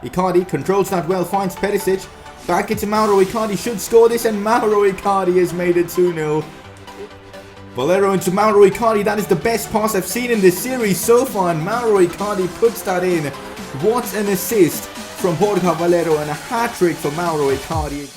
Icardi controls that well, finds Perisic. Back into Mauro Icardi, should score this, and Mauro Icardi has made it 2-0. Valero into Mauro Icardi, that is the best pass I've seen in this series so far, and Mauro Icardi puts that in. What an assist from Borja Valero, and a hat-trick for Mauro Icardi.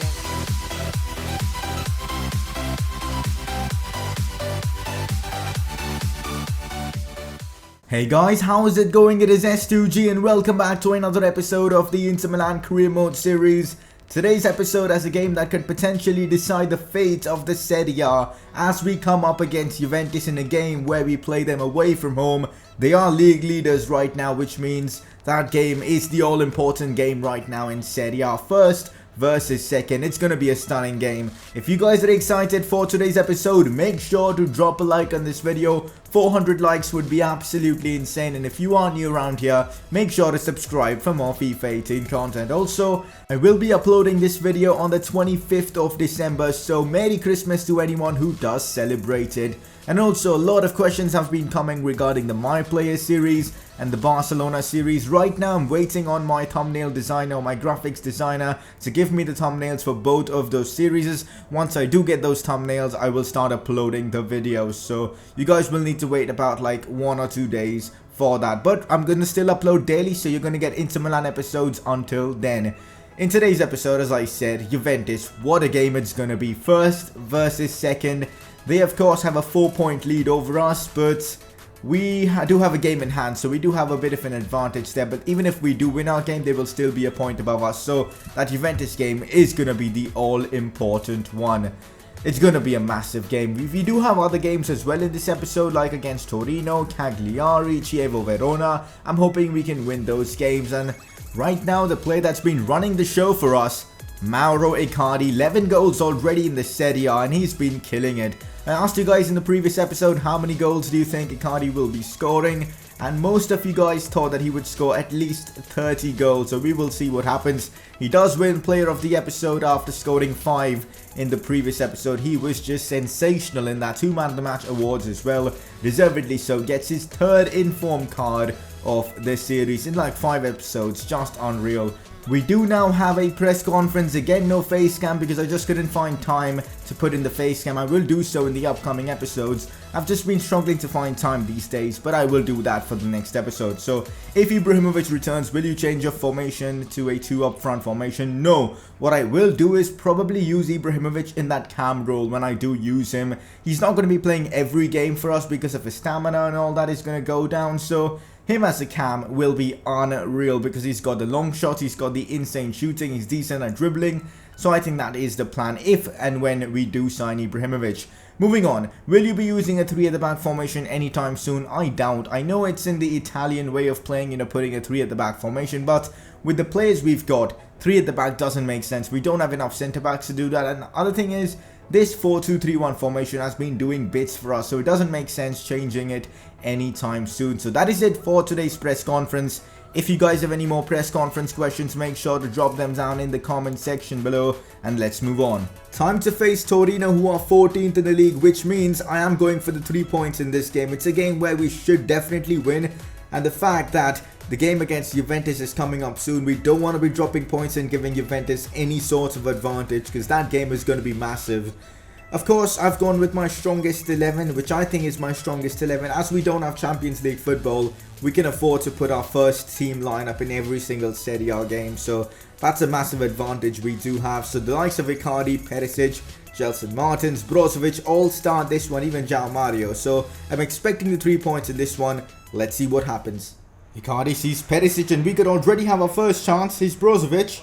Hey guys, how is it going? It is S2G and welcome back to another episode of the Inter Milan Career Mode series. Today's episode has a game that could potentially decide the fate of the Serie A as we come up against Juventus in a game where we play them away from home. They are league leaders right now, which means that game is the all-important game right now in Serie A. First versus second. It's going to be a stunning game. If you guys are excited for today's episode, make sure to drop a like on this video. 400 likes would be absolutely insane, and if you are new around here, make sure to subscribe for more FIFA 18 content. Also, I will be uploading this video on the 25th of December, so Merry Christmas to anyone who does celebrate it. And also, a lot of questions have been coming regarding the My Player series and the Barcelona series. Right now, I'm waiting on my thumbnail designer or my graphics designer to give me the thumbnails for both of those series. Once I do get those thumbnails, I will start uploading the videos. So, you guys will need to wait about like 1 or 2 days for that. But I'm going to still upload daily, so you're going to get Inter Milan episodes until then. In today's episode, as I said, Juventus, what a game it's going to be. First versus second. They of course have a 4-point lead over us, but we do have a game in hand, so we do have a bit of an advantage there. But even if we do win our game, they will still be a point above us. So that Juventus game is going to be the all-important one. It's going to be a massive game. We do have other games as well in this episode, like against Torino, Cagliari, Chievo Verona. I'm hoping we can win those games. And right now, the player that's been running the show for us, Mauro Icardi, 11 goals already in the Serie A, and he's been killing it. I asked you guys in the previous episode, how many goals do you think Icardi will be scoring? And most of you guys thought that he would score at least 30 goals, so we will see what happens. He does win Player of the Episode after scoring 5 in the previous episode. He was just sensational in that. 2 Man of the Match awards as well, deservedly so. Gets his 3rd inform card of this series in like 5 episodes, just unreal. We do now have a press conference. Again, no face cam because I just couldn't find time to put in the face cam. I will do so in the upcoming episodes. I've just been struggling to find time these days, but I will do that for the next episode. So, if Ibrahimovic returns, will you change your formation to a 2 up front formation? No. What I will do is probably use Ibrahimovic in that cam role when I do use him. He's not going to be playing every game for us because of his stamina and all that is going to go down, so him as a cam will be unreal because he's got the long shot, he's got the insane shooting, he's decent at dribbling. So I think that is the plan if and when we do sign Ibrahimovic. Moving on, will you be using a 3 at the back formation anytime soon? I doubt. I know it's in the Italian way of playing, putting a 3 at the back formation, but with the players we've got, 3 at the back doesn't make sense. We don't have enough centre backs to do that, and the other thing is, this 4-2-3-1 formation has been doing bits for us, so it doesn't make sense changing it anytime soon. So that is it for today's press conference. If you guys have any more press conference questions, make sure to drop them down in the comment section below, and let's move on. Time to face Torino, who are 14th in the league, which means I am going for the 3 points in this game. It's a game where we should definitely win, and the fact that the game against Juventus is coming up soon, we don't want to be dropping points and giving Juventus any sort of advantage because that game is going to be massive. Of course, I've gone with my strongest 11, which I think is my strongest 11. As we don't have Champions League football, we can afford to put our first team lineup in every single Serie A game. So that's a massive advantage we do have. So the likes of Icardi, Perisic, Gelson Martins, Brozovic all start this one, even João Mario. So I'm expecting the 3 points in this one. Let's see what happens. Icardi sees Perisic and we could already have our first chance. Here's Brozovic.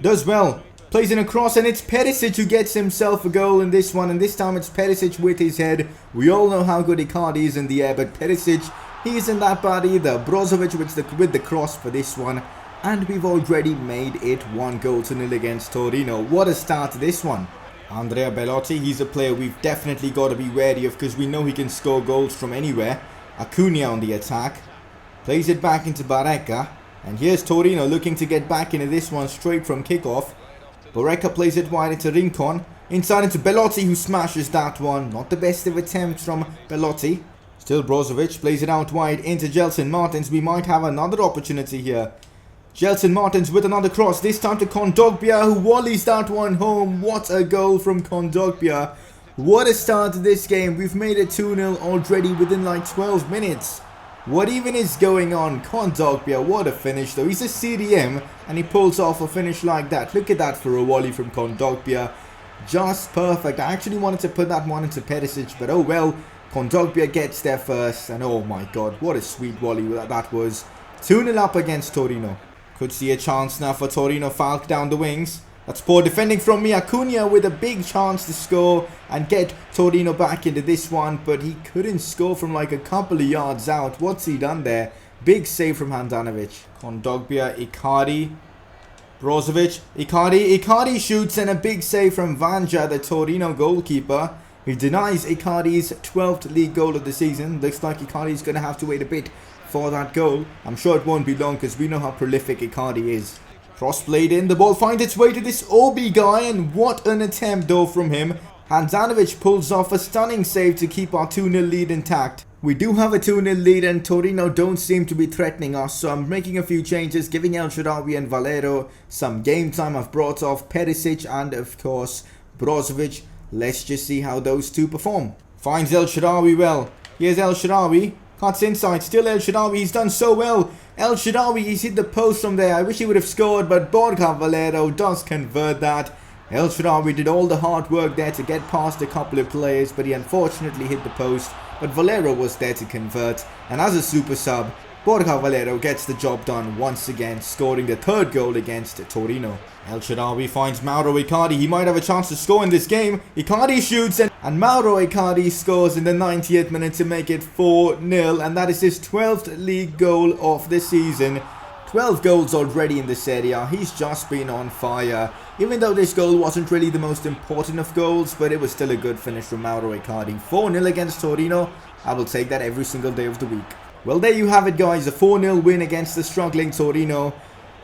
Does well. Plays in a cross and it's Perisic who gets himself a goal in this one. And this time it's Perisic with his head. We all know how good Icardi is in the air, but Perisic, he isn't that bad either. Brozovic with the cross for this one. And we've already made it 1-0 against Torino. What a start to this one. Andrea Bellotti, he's a player we've definitely got to be wary of because we know he can score goals from anywhere. Acuna on the attack. Plays it back into Barreca. And here's Torino looking to get back into this one straight from kickoff. Barreca plays it wide into Rincon. Inside into Bellotti who smashes that one. Not the best of attempts from Bellotti. Still Brozovic plays it out wide into Gelson Martins. We might have another opportunity here. Gelson Martins with another cross, this time to Kondogbia, who volleys that one home. What a goal from Kondogbia. What a start to this game. We've made it 2-0 already within like 12 minutes. What even is going on? Kondogbia, what a finish though. He's a CDM and he pulls off a finish like that. Look at that for a volley from Kondogbia. Just perfect. I actually wanted to put that one into Perisic, but oh well. Kondogbia gets there first, and oh my god, what a sweet volley that was. 2-0 up against Torino. Could see a chance now for Torino. Falk down the wings. That's poor defending from me. Acuna with a big chance to score and get Torino back into this one, but he couldn't score from like a couple of yards out. What's he done there? Big save from Handanovic. Kondogbia, Icardi, Brozovic, Icardi shoots, and a big save from Vanja, the Torino goalkeeper. He denies Icardi's 12th league goal of the season. Looks like Icardi's going to have to wait a bit for that goal. I'm sure it won't be long because we know how prolific Icardi is. Cross played in, the ball finds its way to this Obi guy, and what an attempt though from him. Handanovic pulls off a stunning save to keep our 2-0 lead intact. We do have a 2-0 lead and Torino don't seem to be threatening us, so I'm making a few changes, giving El Shaarawy and Valero some game time. I've brought off Perisic and of course Brozovic. Let's just see how those two perform. Finds El Shaarawy well. Here's El Shaarawy. Cuts inside. Still El Shaarawy. He's done so well. El Shaarawy, he's hit the post from there. I wish he would have scored, but Borja Valero does convert that. El Shaarawy did all the hard work there to get past a couple of players, but he unfortunately hit the post. But Valero was there to convert. And as a super sub, Borja Valero gets the job done once again, scoring the third goal against Torino. El Shaarawy finds Mauro Icardi. He might have a chance to score in this game. Icardi shoots and Mauro Icardi scores in the 90th minute to make it 4-0. And that is his 12th league goal of the season. 12 goals already in the Serie A. He's just been on fire. Even though this goal wasn't really the most important of goals, but it was still a good finish from Mauro Icardi. 4-0 against Torino. I will take that every single day of the week. Well, there you have it, guys. A 4-0 win against the struggling Torino.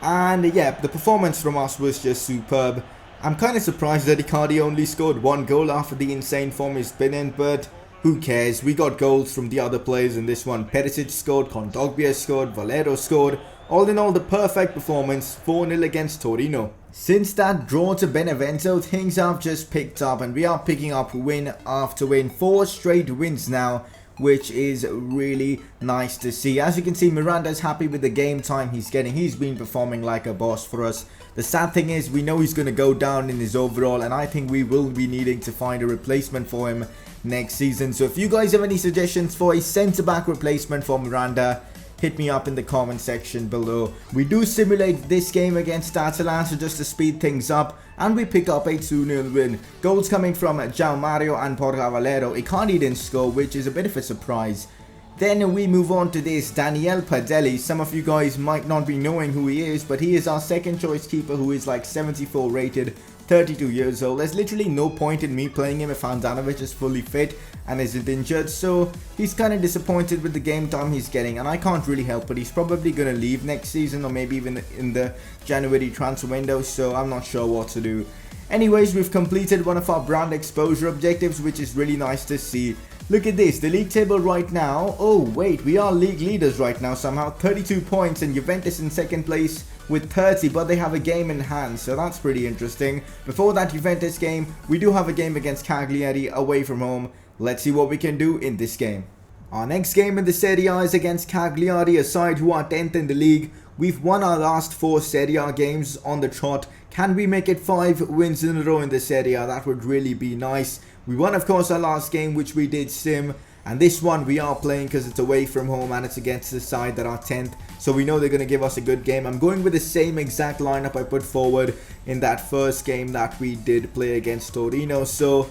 And yeah, the performance from us was just superb. I'm kind of surprised that Icardi only scored one goal after the insane form he's been in, but who cares? We got goals from the other players in this one. Perisic scored, Kondogbia scored, Valero scored. All in all, the perfect performance, 4-0 against Torino. Since that draw to Benevento, things have just picked up and we are picking up win after win. 4 straight wins now, which is really nice to see. As you can see, Miranda's happy with the game time he's getting. He's been performing like a boss for us. The sad thing is, we know he's going to go down in his overall, and I think we will be needing to find a replacement for him next season. So if you guys have any suggestions for a centre-back replacement for Miranda, hit me up in the comment section below. We do simulate this game against Atalanta just to speed things up, and we pick up a 2-0 win. Goals coming from João Mario and Borja Valero. Icardi didn't score, which is a bit of a surprise. Then we move on to this Daniel Padelli. Some of you guys might not be knowing who he is, but he is our second choice keeper who is like 74 rated, 32 years old. There's literally no point in me playing him if Handanovic is fully fit and isn't injured, so he's kind of disappointed with the game time he's getting, and I can't really help it. He's probably going to leave next season or maybe even in the January transfer window, so I'm not sure what to do. Anyways, we've completed one of our brand exposure objectives, which is really nice to see. Look at this, the league table right now. Oh wait, we are league leaders right now somehow. 32 points and Juventus in second place with 30, but they have a game in hand, so that's pretty interesting. Before that Juventus game, we do have a game against Cagliari away from home. Let's see what we can do in this game. Our next game in the Serie A is against Cagliari, a side who are 10th in the league. We've won our last 4 Serie A games on the trot. Can we make it 5 wins in a row in the Serie A? That would really be nice. We won, of course, our last game, which we did sim. And this one we are playing because it's away from home and it's against the side that are 10th. So we know they're going to give us a good game. I'm going with the same exact lineup I put forward in that first game that we did play against Torino. So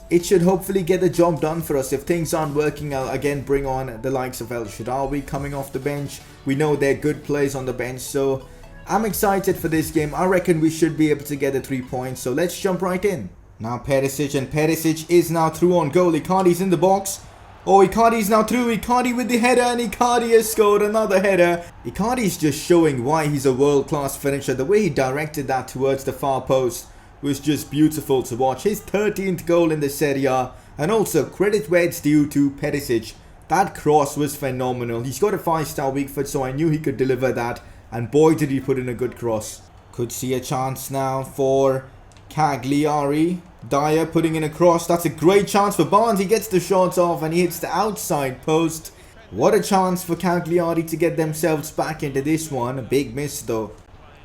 it should hopefully get the job done for us. If things aren't working, I'll again bring on the likes of El Shaarawy coming off the bench. We know they're good players on the bench, so I'm excited for this game. I reckon we should be able to get the 3 points, so let's jump right in. Now Perisic, and Perisic is now through on goal. Icardi's in the box. Oh, Icardi's now through. Icardi with the header, and Icardi has scored another header. Icardi's just showing why he's a world-class finisher. The way he directed that towards the far post was just beautiful to watch. His 13th goal in the Serie A, and also credit where it's due to Perisic. That cross was phenomenal. He's got a 5-star weak foot, so I knew he could deliver that. and boy did he put in a good cross. Could see a chance now for Cagliari. Dyer putting in a cross. That's a great chance for Barnes. He gets the shots off and he hits the outside post. What a chance for Cagliari to get themselves back into this one. A big miss though.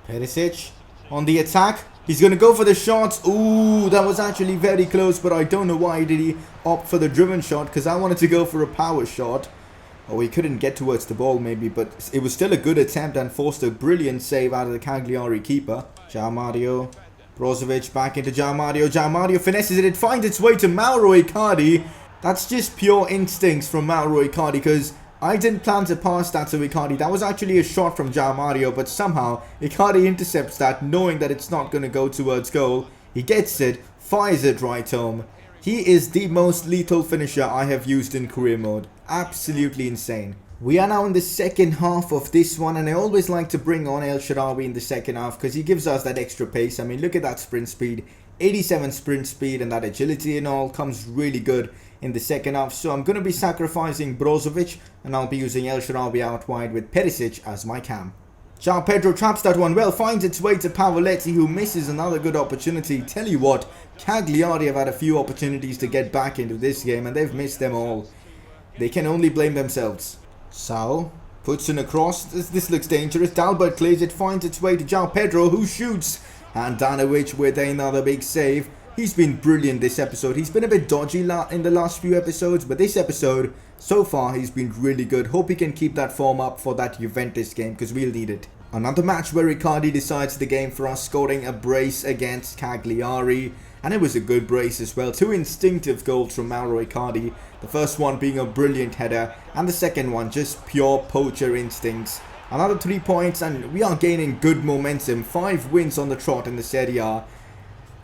Perisic on the attack. He's going to go for the shots. Ooh, that was actually very close, but I don't know why did he opt for the driven shot, because I wanted to go for a power shot. Oh, he couldn't get towards the ball maybe, but it was still a good attempt and forced a brilliant save out of the Cagliari keeper. João Mario. Brozovic back into João Mario. João Mario finesses it. It finds its way to Mauro Icardi. That's just pure instincts from Mauro Icardi, because I didn't plan to pass that to Icardi. That was actually a shot from João Mario, but somehow Icardi intercepts that, knowing that it's not going to go towards goal. He gets it, fires it right home. He is the most lethal finisher I have used in career mode. Absolutely insane. We are now in the second half of this one, and I always like to bring on El Shaarawy in the second half because he gives us that extra pace. I mean, look at that sprint speed. 87 sprint speed, and that agility and all comes really good in the second half. So I'm going to be sacrificing Brozovic, and I'll be using El Shaarawy out wide with Perisic as my cam. João Pedro traps that one well, finds its way to Pavoletti, who misses another good opportunity. Tell you what, Cagliari have had a few opportunities to get back into this game, and they've missed them all. They can only blame themselves. Sao puts in a cross. This looks dangerous. Dalbert clears it, finds its way to João Pedro, who shoots. And Danovic with another big save. He's been brilliant this episode. He's been a bit dodgy in the last few episodes, but this episode, so far, he's been really good. Hope he can keep that form up for that Juventus game, because we'll need it. Another match where Icardi decides the game for us, scoring a brace against Cagliari. And it was a good brace as well. Two instinctive goals from Mauro Icardi. The first one being a brilliant header, and the second one just pure poacher instincts. Another 3 points, and we are gaining good momentum. 5 wins on the trot in the Serie A.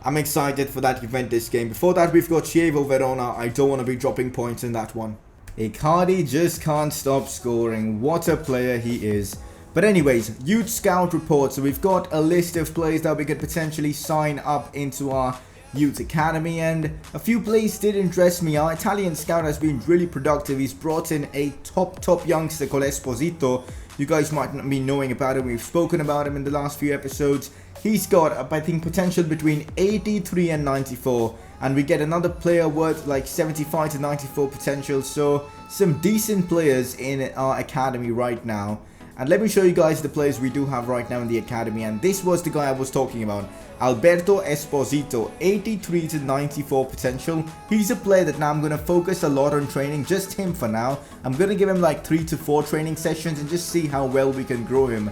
I'm excited for that Juventus game. Before that, we've got Chievo Verona. I don't want to be dropping points in that one. Icardi just can't stop scoring. What a player he is. But anyways, Youth Scout report. So we've got a list of players that we could potentially sign up into our Youth Academy, and a few players did interest me. Our Italian scout has been really productive. He's brought in a top youngster called Esposito. You guys might not be knowing about him. We've spoken about him in the last few episodes. He's got, I think, potential between 83 and 94. And we get another player worth like 75 to 94 potential. So some decent players in our academy right now. And let me show you guys the players we do have right now in the academy. And this was the guy I was talking about. Alberto Esposito, 83 to 94 potential. He's a player that now I'm going to focus a lot on training. Just him for now. I'm going to give him like 3 to 4 training sessions and just see how well we can grow him.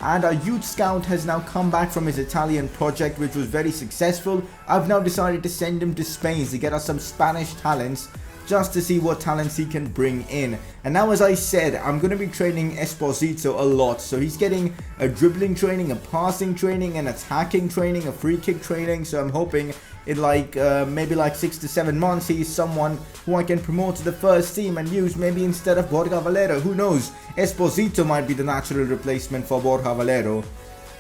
And our youth scout has now come back from his Italian project, which was very successful. I've now decided to send him to Spain to get us some Spanish talents, just to see what talents he can bring in. And now, as I said, I'm going to be training Esposito a lot. So he's getting a dribbling training, a passing training, an attacking training, a free kick training. So I'm hoping in like maybe like 6 to 7 months he's someone who I can promote to the first team and use maybe instead of Borja Valero. Who knows? Esposito might be the natural replacement for Borja Valero.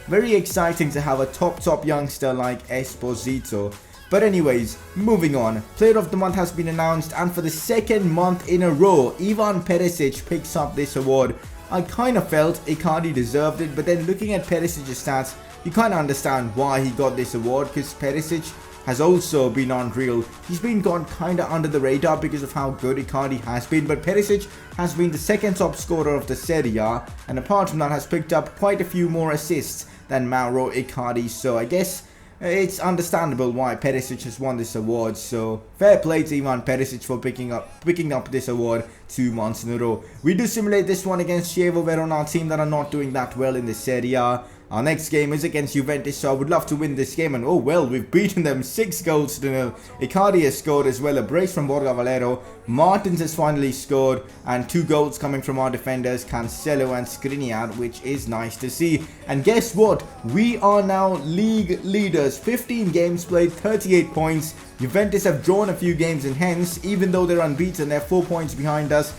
Very exciting to have a top youngster like Esposito. But anyways, moving on. Player of the month has been announced, and for the second month in a row, Ivan Perisic picks up this award. I kind of felt Icardi deserved it, but then looking at Perisic's stats, you kind of understand why he got this award, because Perisic has also been unreal. He's been gone kind of under the radar because of how good Icardi has been, but Perisic has been the second top scorer of the Serie A, and apart from that has picked up quite a few more assists than Mauro Icardi, so I guess it's understandable why Perisic has won this award. So fair play to Ivan Perisic for picking up this award 2 months in a row. We do simulate this one against Chievo Verona, a team that are not doing that well in the Serie A. Our next game is against Juventus, so I would love to win this game. And oh well, we've beaten them 6 goals to 0. Icardi has scored as well, a brace from Borja Valero. Martins has finally scored, and 2 goals coming from our defenders, Cancelo and Skriniar, which is nice to see. And guess what? We are now league leaders. 15 games played, 38 points. Juventus have drawn a few games, and hence, even though they're unbeaten, they're 4 points behind us.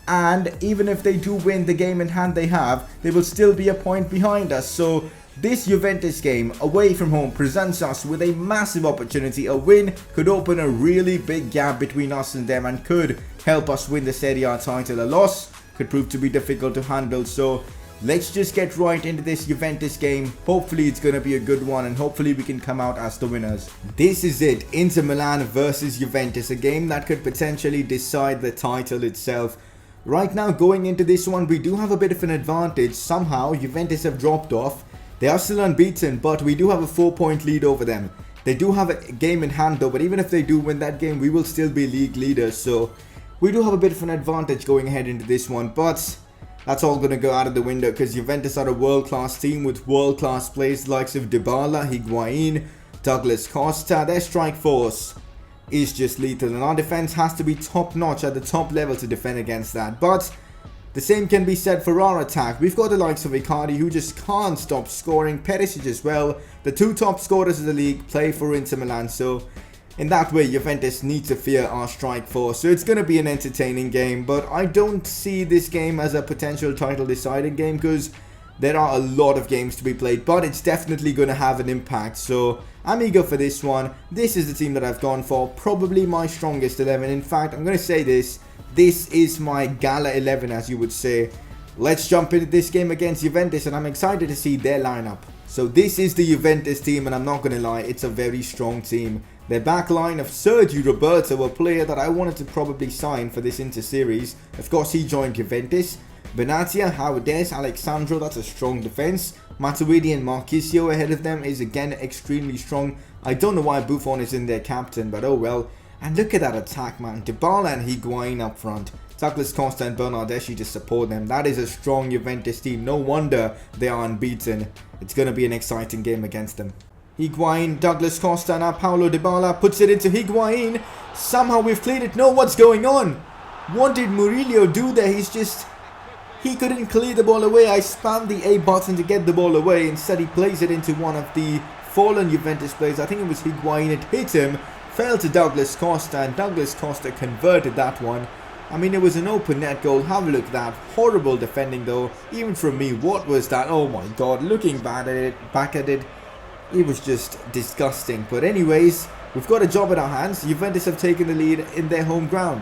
And even if they do win the game in hand they will still be a point behind us. So this Juventus game away from home presents us with a massive opportunity. A win could open a really big gap between us and them and could help us win the Serie A title. A loss could prove to be difficult to handle. So let's just get right into this Juventus game. Hopefully it's going to be a good one and hopefully we can come out as the winners. This is it, Inter Milan versus Juventus, a game that could potentially decide the title itself. Right now, going into this one, we do have a bit of an advantage. Somehow, Juventus have dropped off. They are still unbeaten, but we do have a 4-point lead over them. They do have a game in hand though, but even if they do win that game, we will still be league leaders. So, we do have a bit of an advantage going ahead into this one, but that's all going to go out of the window because Juventus are a world-class team with world-class players likes of Dybala, Higuain, Douglas Costa. Their strike force is just lethal and our defense has to be top-notch at the top level to defend against that. But the same can be said for our attack. We've got the likes of Icardi who just can't stop scoring, Perisic as well. The two top scorers of the league play for Inter Milan, so in that way Juventus need to fear our strike force. So it's going to be an entertaining game, but I don't see this game as a potential title deciding game because there are a lot of games to be played, but it's definitely going to have an impact. So I'm eager for this one. This is the team that I've gone for, probably my strongest 11. In fact, I'm going to say this is my Gala 11 as you would say. Let's jump into this game against Juventus and I'm excited to see their lineup. So this is the Juventus team and I'm not going to lie, it's a very strong team. Their back line of Sergio Roberto, a player that I wanted to probably sign for this Inter series. Of course, he joined Juventus. Benatia, Howades, Alexandro, that's a strong defense. Matuidi and Marchisio ahead of them is again extremely strong. I don't know why Buffon is in their captain, but oh well. And look at that attack, man. Dybala and Higuain up front. Douglas Costa and Bernardeschi to support them. That is a strong Juventus team. No wonder they are unbeaten. It's going to be an exciting game against them. Higuain, Douglas Costa, now Paulo Dybala puts it into Higuain. Somehow we've cleared it. No, what's going on? What did Murillo do there? He couldn't clear the ball away. I spammed the A button to get the ball away. Instead, he plays it into one of the fallen Juventus players. I think it was Higuain. It hit him, fell to Douglas Costa, and Douglas Costa converted that one. I mean, it was an open net goal. Have a look at that. Horrible defending, though. Even from me, what was that? Oh my god. Looking back at it, it was just disgusting. But anyways, we've got a job at our hands. Juventus have taken the lead in their home ground.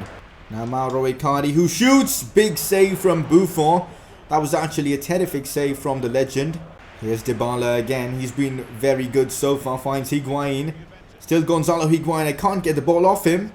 Now Mauro Icardi who shoots. Big save from Buffon. That was actually a terrific save from the legend. Here's Dybala again. He's been very good so far. Finds Higuain. Still Gonzalo Higuain. I can't get the ball off him.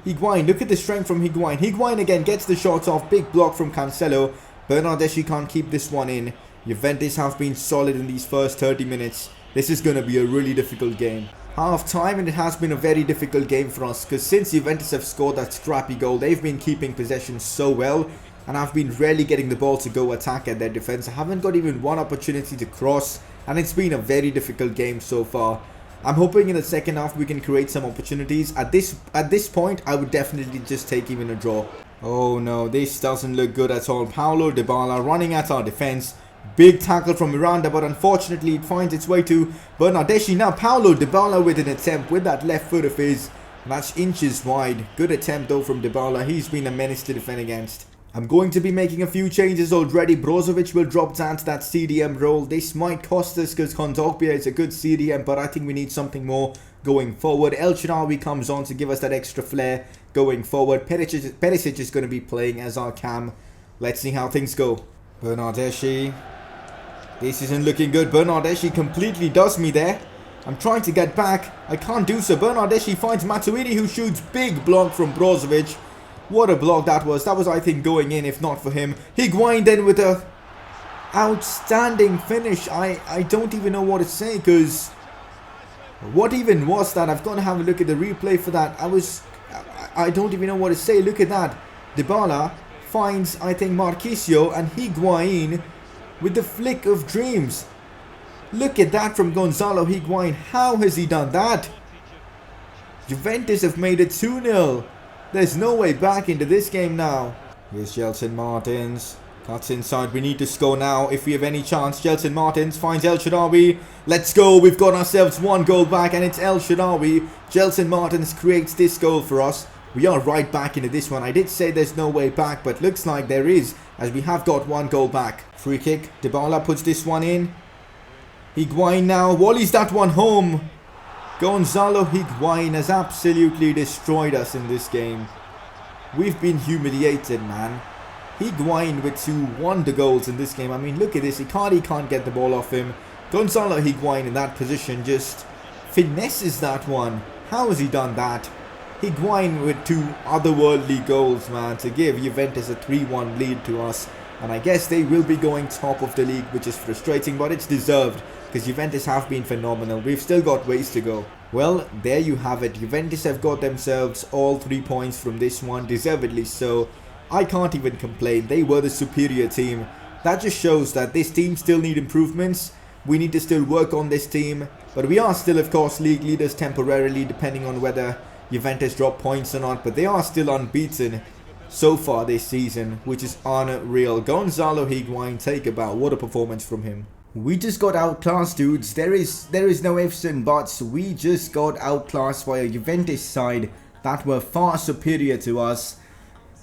Higuain, look at the strength from Higuain. Higuain again gets the shot off. Big block from Cancelo. Bernardeschi can't keep this one in. Juventus have been solid in these first 30 minutes. This is going to be a really difficult game. Half time and it has been a very difficult game for us because since Juventus have scored that scrappy goal, they've been keeping possession so well and I've been rarely getting the ball to go attack at their defense. I haven't got even one opportunity to cross and it's been a very difficult game so far. I'm hoping in the second half we can create some opportunities. At this point, I would definitely just take even a draw. Oh no, this doesn't look good at all. Paulo Dybala running at our defense. Big tackle from Miranda, but unfortunately it finds its way to Bernardeschi. Now Paulo Dybala with an attempt with that left foot of his. That's inches wide. Good attempt though from Dybala. He's been a menace to defend against. I'm going to be making a few changes already. Brozovic will drop down to that CDM role. This might cost us because Kondogbia is a good CDM, but I think we need something more going forward. El Shaarawy comes on to give us that extra flair going forward. Perisic is going to be playing as our cam. Let's see how things go. Bernardeschi. This isn't looking good. Bernardeschi completely does me there. I'm trying to get back. I can't do so. Bernardeschi finds Matuidi who shoots. Big block from Brozovic. What a block that was. That was, I think, going in if not for him. Higuain then with a outstanding finish. I don't even know what to say because what even was that? I've got to have a look at the replay for that. I don't even know what to say. Look at that. Dybala finds, I think, Marchisio and Higuain with the flick of dreams. Look at that from Gonzalo Higuain. How has he done that? Juventus have made it 2-0. There's no way back into this game now. Here's Gelson Martins. Cuts inside. We need to score now if we have any chance. Gelson Martins finds El Shaarawy. Let's go. We've got ourselves one goal back and it's El Shaarawy. Gelson Martins creates this goal for us. We are right back into this one. I did say there's no way back, but looks like there is as we have got one goal back. Free kick. Dybala puts this one in. Higuain now. Wally's that one home. Gonzalo Higuain has absolutely destroyed us in this game. We've been humiliated, man. Higuain with 2 wonder goals in this game. I mean, look at this. Icardi can't get the ball off him. Gonzalo Higuain in that position just finesses that one. How has he done that? Higuain with 2 otherworldly goals, man, to give Juventus a 3-1 lead to us. And I guess they will be going top of the league, which is frustrating, but it's deserved because Juventus have been phenomenal. We've still got ways to go. Well, there you have it. Juventus have got themselves all 3 points from this one, deservedly so. I can't even complain. They were the superior team. That just shows that this team still need improvements. We need to still work on this team. But we are still, of course, league leaders temporarily, depending on whether Juventus drop points or not. But they are still unbeaten so far this season, which is unreal. Gonzalo Higuain, take a bow. What a performance from him. We just got outclassed, dudes. There is no ifs and buts. We just got outclassed by a Juventus side that were far superior to us.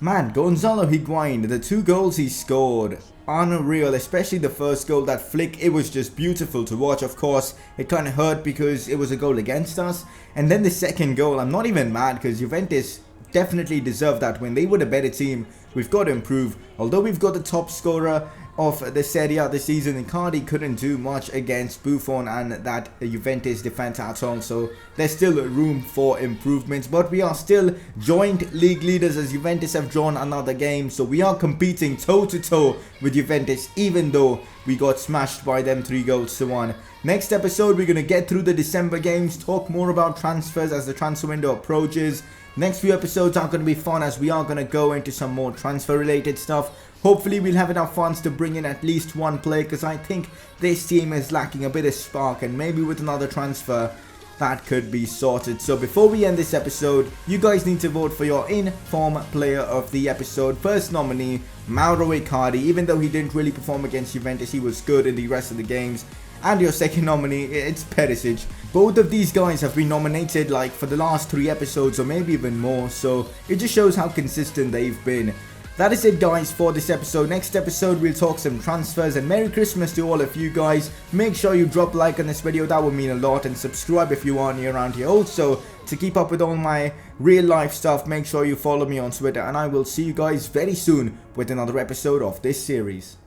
Man, Gonzalo Higuain, the 2 goals he scored, unreal, especially the first goal, that flick, it was just beautiful to watch. Of course, it kind of hurt because it was a goal against us. And then the second goal, I'm not even mad because Juventus definitely deserved that win. They were the better team. We've got to improve. Although we've got the top scorer of the Serie A this season, Icardi couldn't do much against Buffon and that Juventus defense at all, so there's still room for improvements. But we are still joint league leaders as Juventus have drawn another game, so we are competing toe to toe with Juventus, even though we got smashed by them 3-1. Next episode, we're going to get through the December games, talk more about transfers as the transfer window approaches. Next few episodes are going to be fun as we are going to go into some more transfer related stuff. Hopefully we'll have enough funds to bring in at least 1 player, because I think this team is lacking a bit of spark, and maybe with another transfer that could be sorted. So before we end this episode, you guys need to vote for your in-form player of the episode. First nominee, Mauro Icardi. Even though he didn't really perform against Juventus, he was good in the rest of the games. And your second nominee, it's Perisic. Both of these guys have been nominated like for the last 3 episodes or maybe even more, so it just shows how consistent they've been. That is it, guys, for this episode. Next episode, we'll talk some transfers, and Merry Christmas to all of you guys. Make sure you drop a like on this video, that would mean a lot, and subscribe if you are new around here. Also, to keep up with all my real life stuff, make sure you follow me on Twitter, and I will see you guys very soon with another episode of this series.